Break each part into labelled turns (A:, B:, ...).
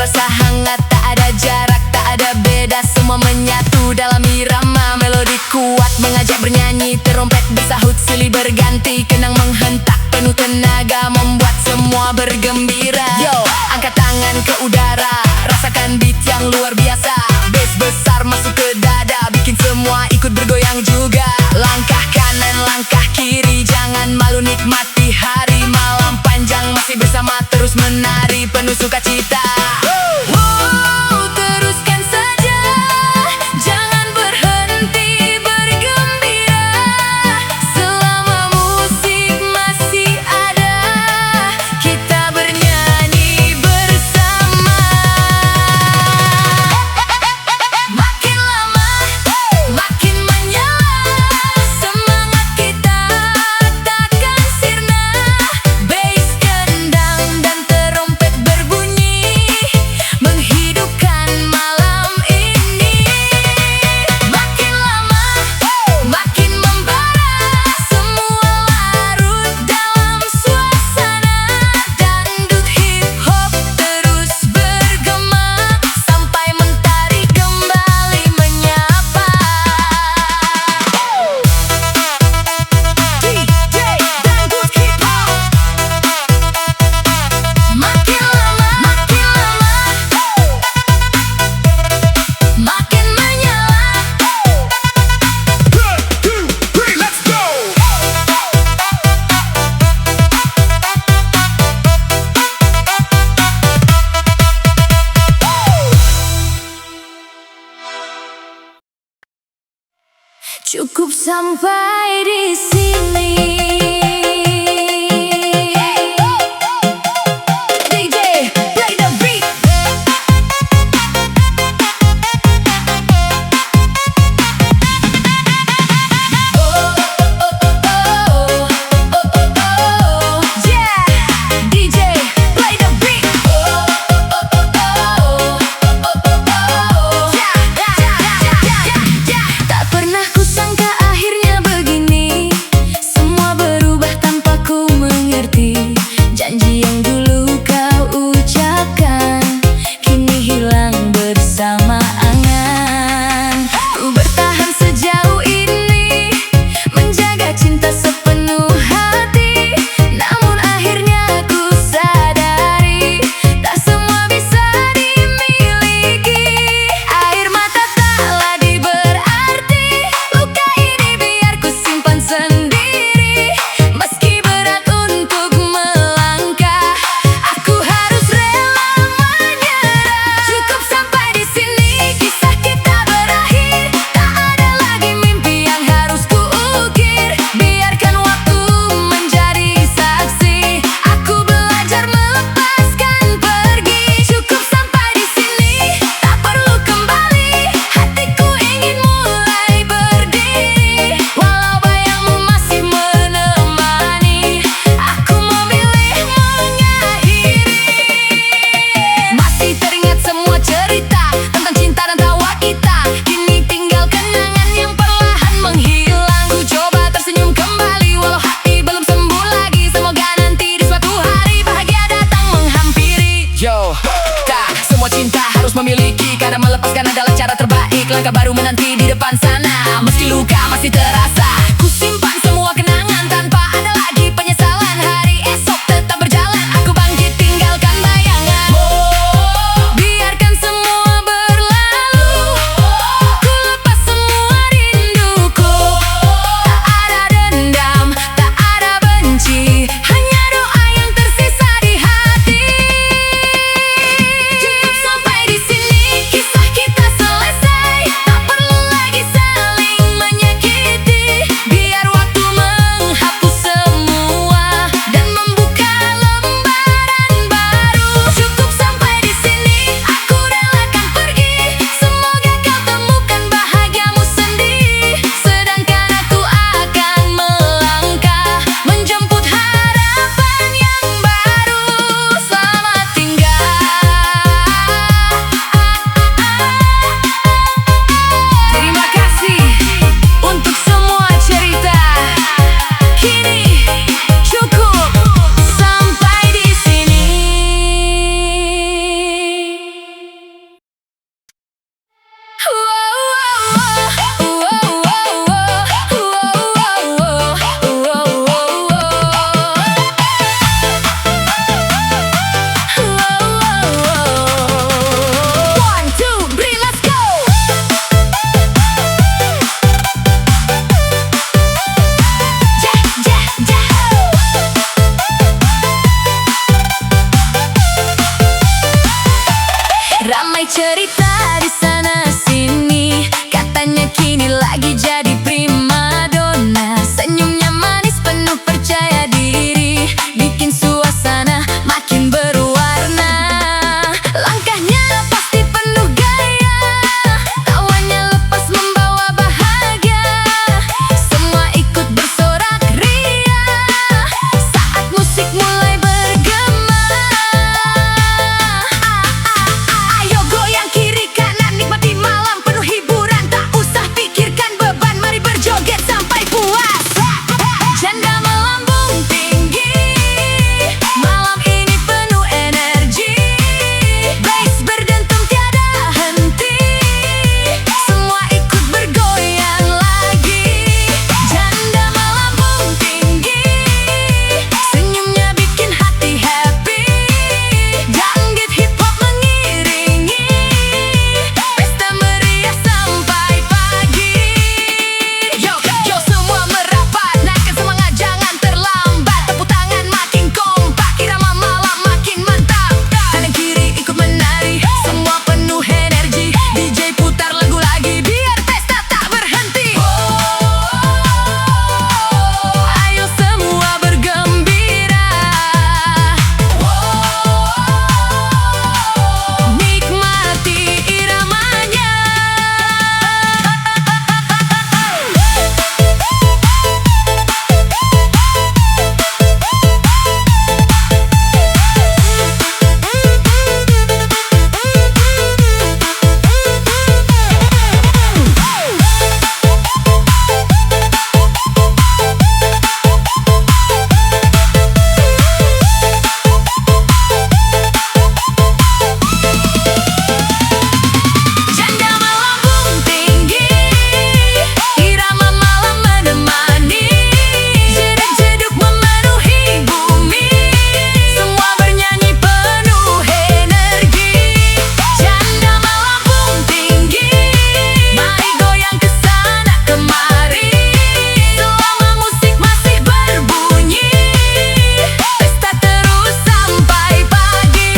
A: terasa hangat, tak ada jarak, tak ada beda, semua menyatu dalam irama melodi kuat mengajak bernyanyi. Terompet bersahut, silih berganti, kenang menghentak penuh tenaga membuat semua bergembira. Yo, angkat tangan ke udara, rasakan beat yang luar biasa. Bass besar masuk ke dada, bikin semua ikut bergoyang juga. Langkah kanan, langkah kiri, jangan malu nikmati hari. Malam panjang masih bersama, terus menari penuh sukacita. Teruskan saja, jangan berhenti bergembira. Selama musik masih ada, kita bernyanyi bersama. Makin lama, makin menyala, semangat kita takkan sirna. Bass, kendang, dan terompet berbunyi, menghidupkan malam ini. Makin lama, makin membara, semua larut dalam suasana. Dangdut hip hop terus bergema, sampai mentari kembali menyapa. DJ Dangdut hip hop. Makin lama, makin menyala.
B: 1, 2, 3, let's go!
A: Cukup sampai di sini. DJ, play the beat. Yeah, DJ, play the beat. Tak pernah kusangka akhirnya begini, semua berubah tanpa ku mengerti. Janji yang dulu kau ucapkan kini hilang bersama angan. Ku bertahan sejauh ini, menjaga cinta sepenuh hati. Namun akhirnya ku sadari, tak semua bisa dimiliki. Air mata tak lagi berarti, luka ini biar ku simpan sendiri. Meski berat untuk melangkah, aku harus rela menyerah. Cukup sampai di sini, kisah kita berakhir. Tak ada lagi mimpi yang harus ku ukir. Biarkan waktu menjadi saksi, aku belajar melepaskan pergi. Cukup sampai di sini, tak perlu kembali. Hatiku ingin mulai berdiri. Walau bayangmu masih menemani, aku memilih mengakhiri. Masih teringat semua cerita tentang cinta dan tawa kita. Kini tinggal kenangan yang perlahan menghilang. Ku coba tersenyum kembali, walau hati belum sembuh lagi. Semoga nanti di suatu hari bahagia datang menghampiri. Yo, tak semua cinta harus memiliki, karena melepaskan adalah cara terbaik. Langkah baru menanti di depan sana, meski luka masih terasa. Ku simpan semua kenangan tanpa ada lagi penyesalan. Hari esok tetap berjalan, aku bangkit tinggalkan bayangan. Biarkan semua berlalu, ku lepas semua rinduku. Tak ada dendam, tak ada benci, hanya doa yang tersisa di hati. Cukup sampai di sini, kisah kita selesai. Tak perlu lagi saling menyakiti. cerita di sana sini, katanya kini lagi jadi primadona. Senyumnya manis penuh percaya diri, bikin suasana makin berwarna. Langkahnya pasti penuh gaya, tawanya lepas membawa bahagia. Semua ikut bersorak ria saat musik mulai bergema. Ayo goyang kiri kanan, nikmati malam penuh hiburan. Tak usah pikirkan beban, mari berjoget sampai puas. Janda melambung tinggi, malam ini penuh energi. Bass berdentum tiada henti, semua ikut bergoyang lagi. Janda melambung tinggi, senyumnya bikin hati happy. Dangdut hip hop mengiringi, pesta meriah sampai pagi. Yo, yo semua merapat, naikkan semangat jangan terlambat. Tepuk tangan makin kompak, irama malam makin mantap. Kanan kiri ikut menari, semua penuh energi. DJ putar lagu lagi, biar pesta tak berhenti. Ayo semua bergembira, nikmati iramanya. Janda melambung tinggi, irama malam menemani. Jeduk-jeduk memenuhi bumi, semua bernyanyi penuh energi. Janda melambung tinggi, mari goyang kesana kemari. Selama musik masih berbunyi, pesta terus sampai pagi.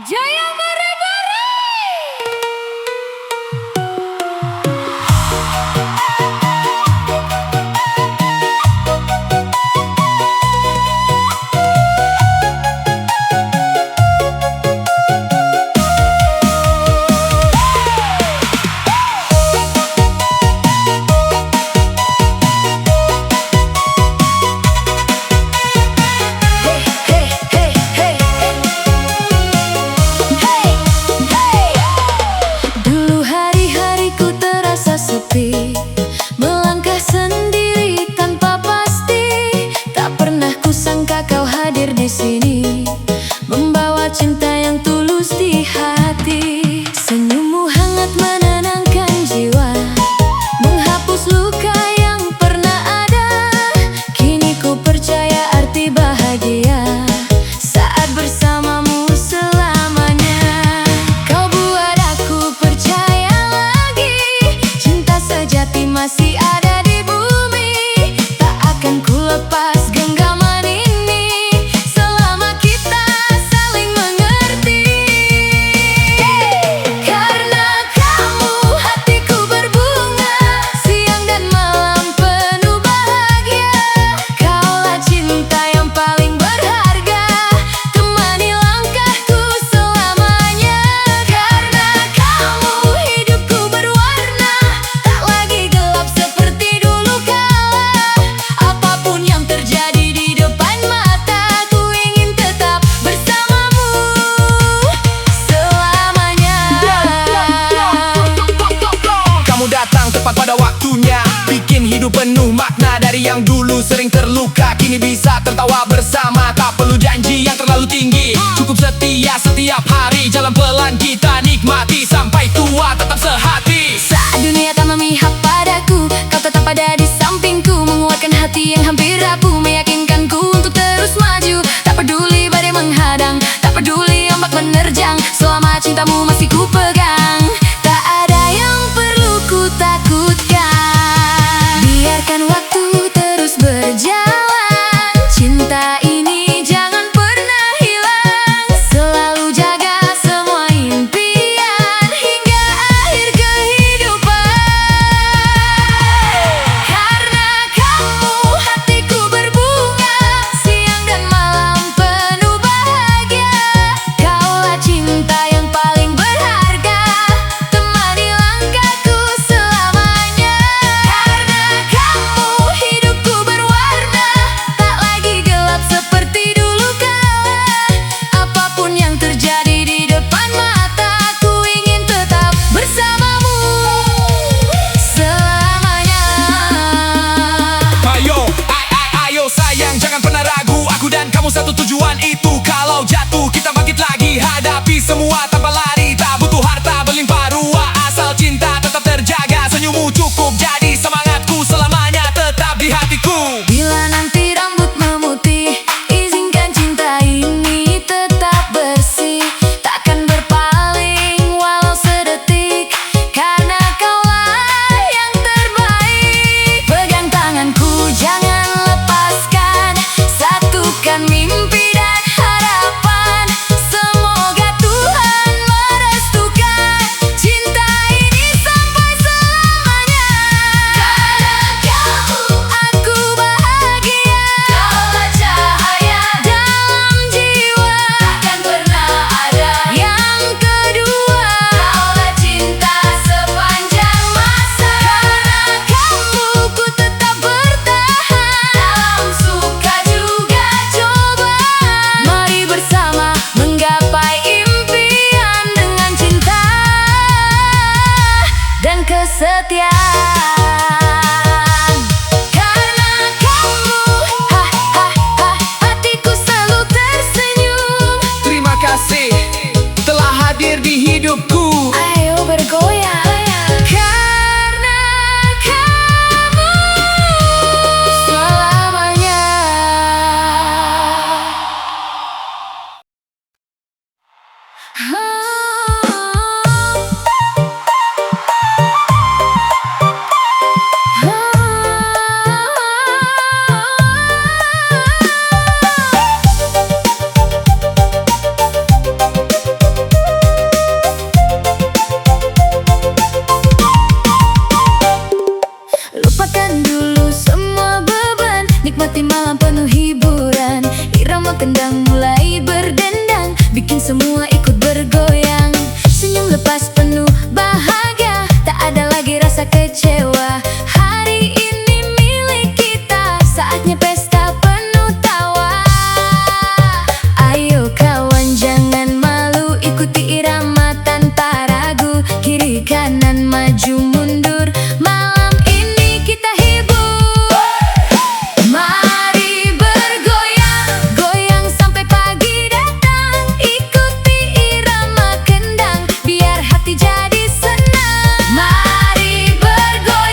A: Jaya Bare-Bare. Hey, hey, hey, hey. Dulu hari-hariku terasa sepi, melangkah sendiri tanpa pasti. Tak pernah kusangka kau hadir di sini, membawa cinta yang tulus di hati. Senyummu hangat menenangkan jiwa, menghapus luka yang pernah ada. Kini ku percaya arti bahagia saat bersamamu selamanya. Kau buat aku percaya lagi, cinta sejati masih ada di bumi. Tak akan ku lepas genggaman ini selama kita saling mengerti. Karena kamu hatiku berbunga, siang dan malam penuh bahagia. Kaulah cinta yang paling berharga, temani langkahku selamanya. Karena kamu hidupku berwarna, tak lagi gelap seperti dulu kala. Apapun yang terjadi di depan mata, ku ingin tetap bersamamu selamanya.
B: Kamu datang tepat pada waktunya, bikin hidup penuh makna. Dari yang dulu sering terluka, kini bisa tertawa bersama. Tak perlu janji yang terlalu tinggi, cukup setia setiap hari. Jalan pelan kita nikmati, sampai tua tetap sehati.
A: Saat dunia tak memihak padaku, kau tetap ada di sampingku, menguatkan hati yang hampir rapuh, meyakinkanku untuk terus maju. Tak peduli ku pegang, tak ada yang perlu ku takutkan. Biarkan waktu terus berjalan, cinta ini jangan pernah hilang. Selalu jaga semua impian hingga akhir kehidupan. Karena kamu hatiku berbunga, siang dan malam penuh bahagia. Kaulah cinta yang paling berharga, temani langkahku selamanya. Karena kamu hidupku berwarna, tak lagi gelap seperti dulu kala. Apapun yang terjadi di depan mataku, ingin tetap bersamamu selamanya.
B: Ayo sayang, jangan pernah ragu. Aku dan kamu satu tujuan itu. Kalau jatuh kita bangkit lagi, hadapi semua tanpa lari. Tak butuh harta berlimpah ruah, asal cinta tetap terjaga. Senyummu cukup jadi semangatku, selamanya tetap di hatiku.
A: Bila nanti rambut memutih, izinkan cinta ini tetap bersih. Takkan berpaling walau sedetik, karena kaulah yang terbaik. Pegang tanganku, jangan lepaskan, satukan mimpi dan harapan. Semoga Tuhan merestukan cinta ini sampai selamanya. Karena kamu aku bahagia, kaulah cahaya dalam jiwa, takkan pernah ada yang kedua. Kaulah cinta sepanjang masa. Karena kamu ku tetap bertahan, dalam suka juga cobaan. Mari bersama menggapai impian dengan cinta dan kesetiaan. Karena kamu, hatiku selalu tersenyum.
B: Terima kasih telah hadir di hidupku.
A: Ayo bergoyang. Karena kamu selamanya. Lupakan dulu semua beban, nikmati malam penuh hiburan. Irama kendang mulai berdendang, bikin semua ikut bergoyang. Senyum lepas penuh bahagia, tak ada lagi rasa kecewa. Hari ini milik kita, saatnya pesta penuh tawa. Ayo kawan jangan malu, ikuti irama tanpa ragu. Kiri kanan maju mundur, malam ini kita hibur. Mari bergoyang, goyang sampai pagi datang. Ikuti irama kendang, biar hati jadi senang. Mari bergoyang.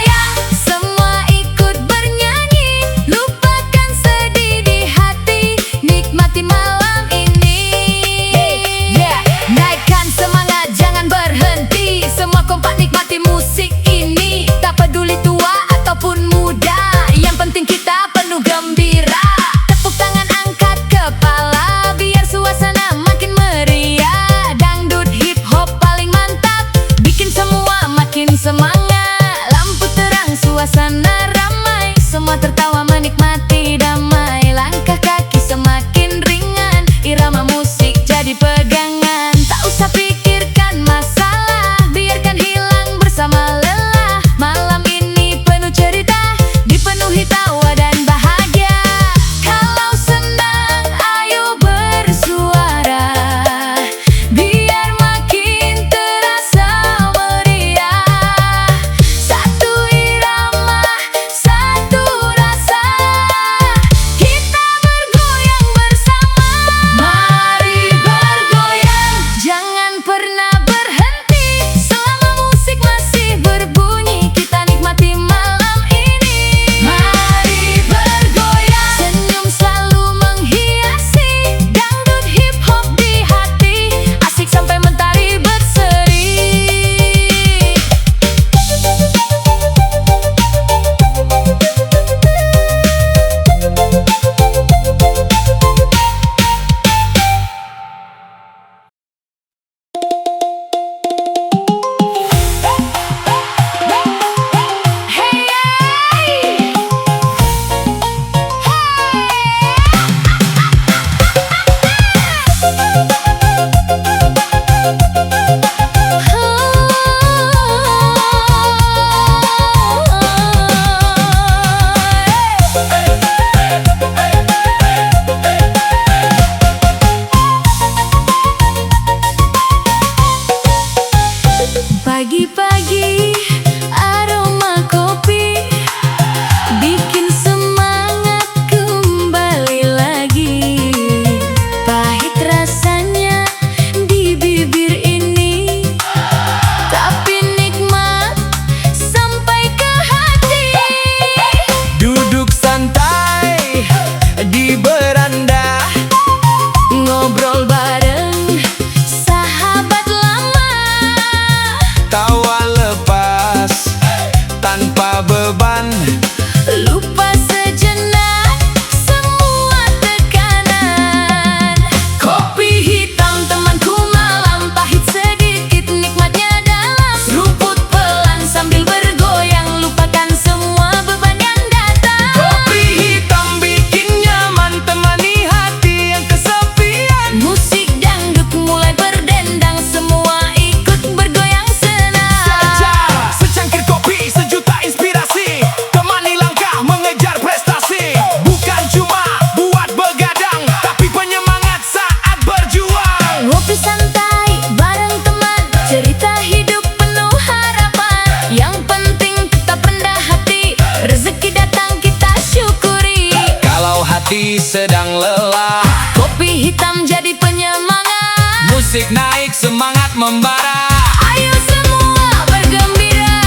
B: hati sedang lelah.
A: Kopi hitam jadi penyemangat,
B: Musik naik semangat membara.
A: ayo semua bergembira.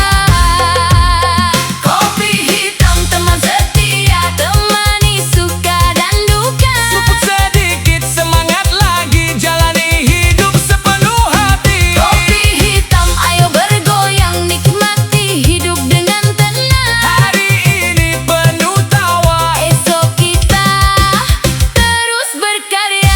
A: Kopi hitam teman setia, temani suka dan duka.
B: Suput sedikit semangat lagi, jalani hidup sepenuh hati.
A: Kopi hitam ayo bergoyang, nikmati hidup dengan tenang.
B: Hari ini penuh tawa,
A: Esok kita terus berkarya.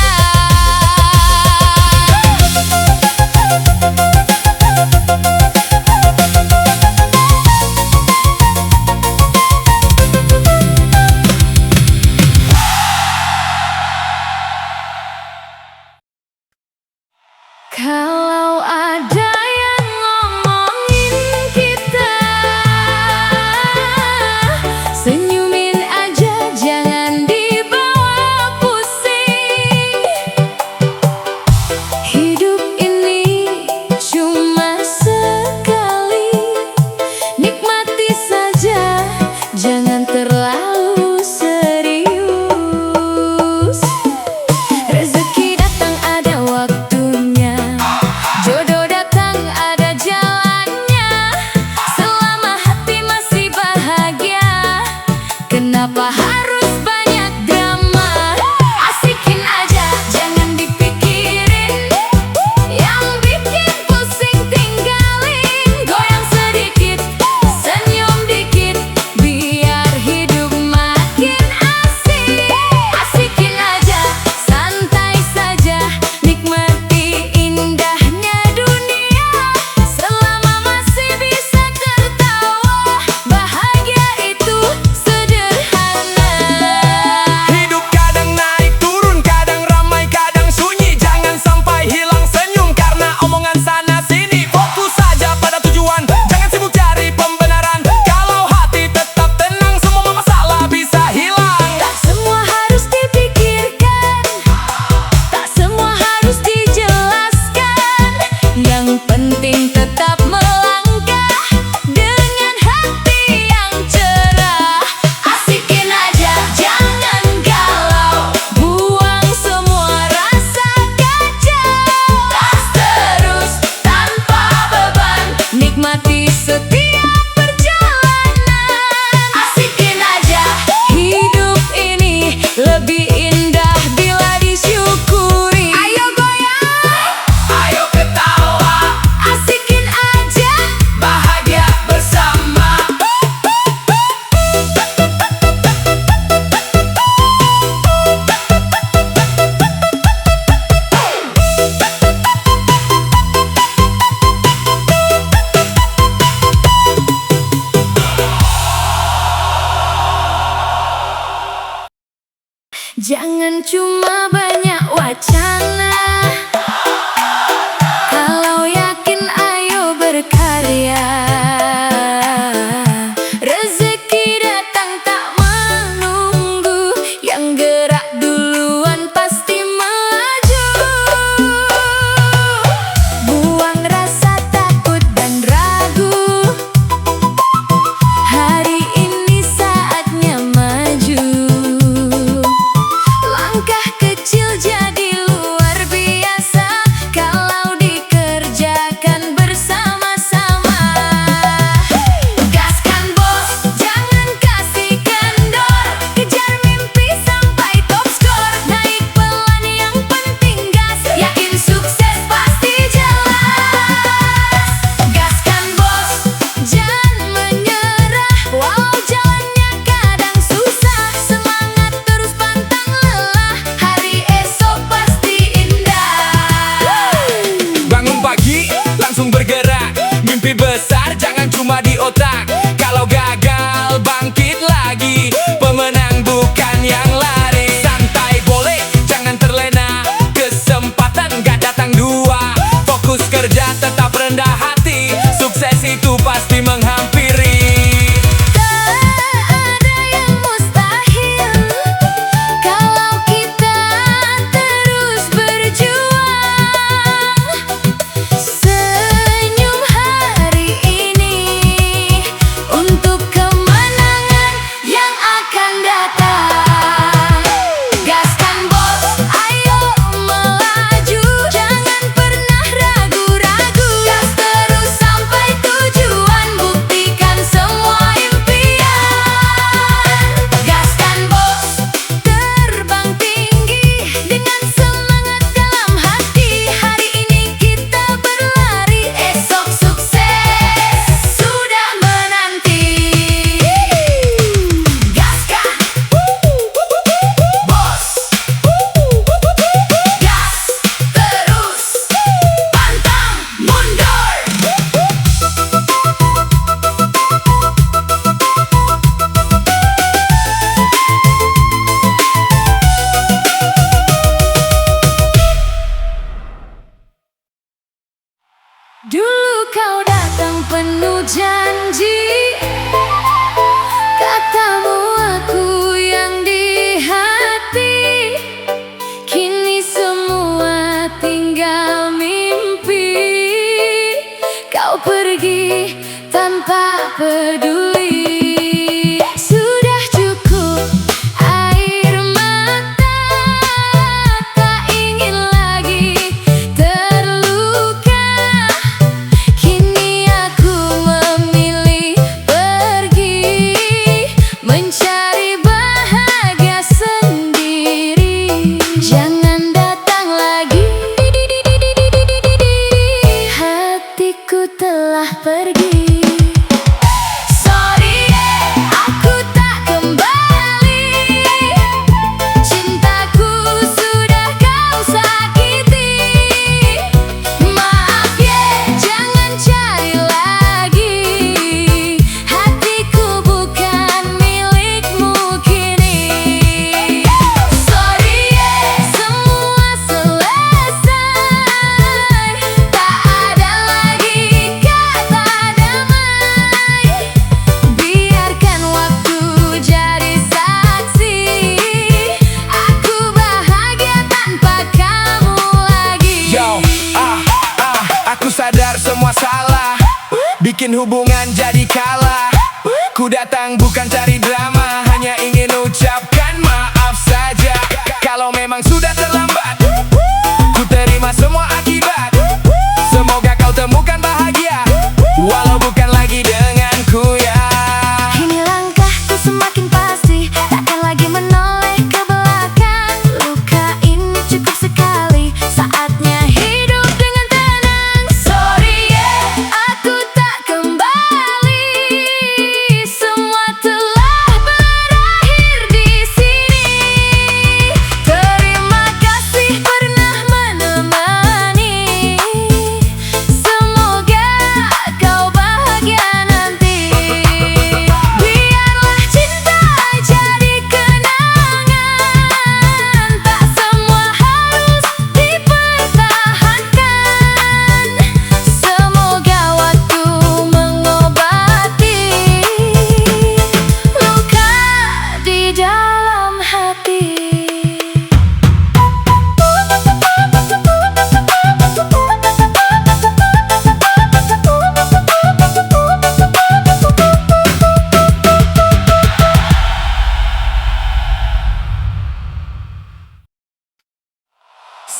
A: Kalau ada yang ngomongin kita, senyumin aja, jangan dibawa pusing. Hidup ini cuma sekali, nikmati saja, jangan terlalu serius. Rezeki datang ada waktunya, jodoh datang ada jalannya. Selama hati masih bahagia, kenapa harus banyak drama? Asikin aja, jangan dipikirin, yang bikin pusing tinggalin. Goyang sedikit, senyum dikit, biar hidup makin asik. Asikin aja, santai saja, nikmati indahnya dunia. Selama masih bisa tertawa, bahagia itu sederhana.
B: hidup kadang naik turun, kadang ramai kadang sunyi. Jangan sampai hilang senyum karena omongan sana sini. Fokus saja pada tujuan, jangan sibuk cari pembenaran. Kalau hati tetap tenang, semua masalah bisa hilang.
A: Tak semua harus dipikirkan, tak semua harus dijelaskan. Yang penting tetap melangkah dengan hati yang cerah. Asikin aja, jangan galau, buang semua rasa kacau. Tas terus tanpa beban, nikmati setiap perjalanan. Asikin aja, hidup ini lebih indah bila disyukuri. Ayo goyang,
B: Ayo ketawa,
A: asikin aja.
B: bahagia bersama.
A: Jangan cuma banyak wacana, kalau yakin ayo berkarya. Rezeki datang tak menunggu, yang gerak duluan pasti maju. Buang rasa takut dan ragu, hari ini saatnya maju. Langkah kecil jadi luar janji, katamu aku yang di hati. Kini semua tinggal mimpi. Kau pergi tanpa peduli. Sudah cukup air mata, tak ingin lagi terluka. Kini aku memilih pergi, mencari bahagia sendiri. Jangan datang lagi, hatiku telah pergi. Sorry, aku tak kembali. Cintaku sudah kau sakiti. Maaf jangan cari lagi. Hatiku bukan milikmu kini. Sorry, semua selesai. Tak ada lagi kata damai. Biarkan waktu jadi saksi. Aku bahagia tanpa kamu lagi.
B: Yo, aku sadar semua salah, bikin hubungan jadi kalah. Ku datang bukan cari drama, hanya ingin ucapkan maaf saja. Kalau memang sudah terlambat, ku terima semua akibat. Semoga kau temukan bahagia, walau bukan lagi denganku ya.
A: Kini langkahku semakin pasti, takkan lagi menoleh ke belakang. Luka ini cukup sekali, saatnya hidup dengan tenang. Sorry aku tak kembali. Semua telah berakhir di sini. Terima kasih pernah menemani. Semoga kau bahagia nanti. Biarlah cinta jadi kenangan, tak semua harus dipertahankan. Semoga waktu mengobati luka di dalam hati.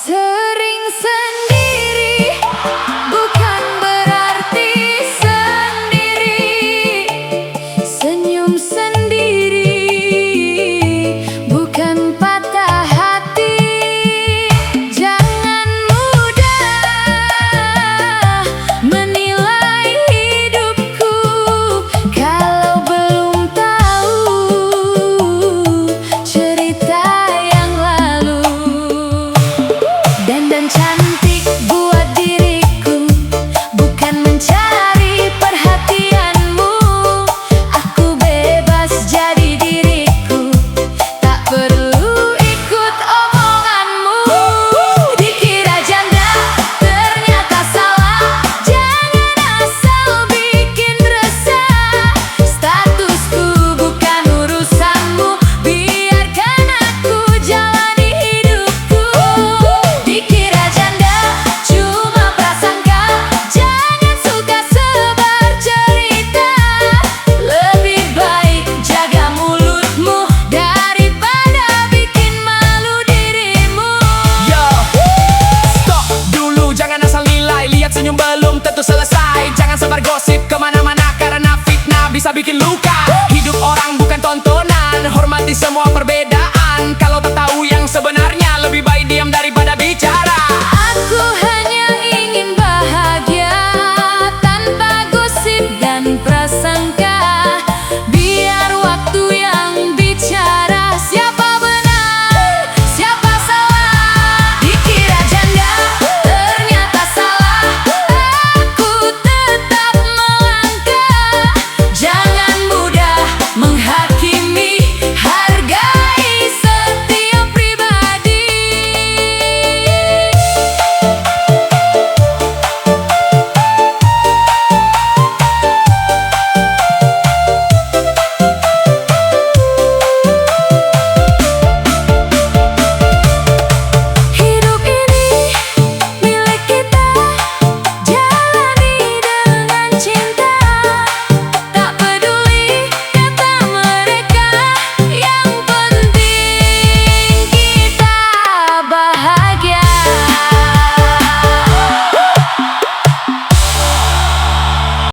A: Sering sendiri bukan berarti sendiri. Senyum sendiri bukan patah hati. Jangan mudah menilai hidupku kalau belum tahu cerita yang lalu. Dandan cantik buat diriku, bukan mencari perhatianmu. Aku bebas jadi diriku, tak perlu ikut omonganmu. Dikira janda, ternyata salah. Jangan asal bikin resah. Statusku bukan urusanmu, biarkan aku jalani hidupku. Dikira janda, cuma prasangka. Jangan suka sebar cerita. Lebih baik jaga mulutmu daripada bikin malu dirimu.
B: Yo, stop dulu, jangan asal nilai. Lihat senyum belum tentu selesai. Jangan sebar gosip kemana-mana, karena fitnah bisa bikin luka.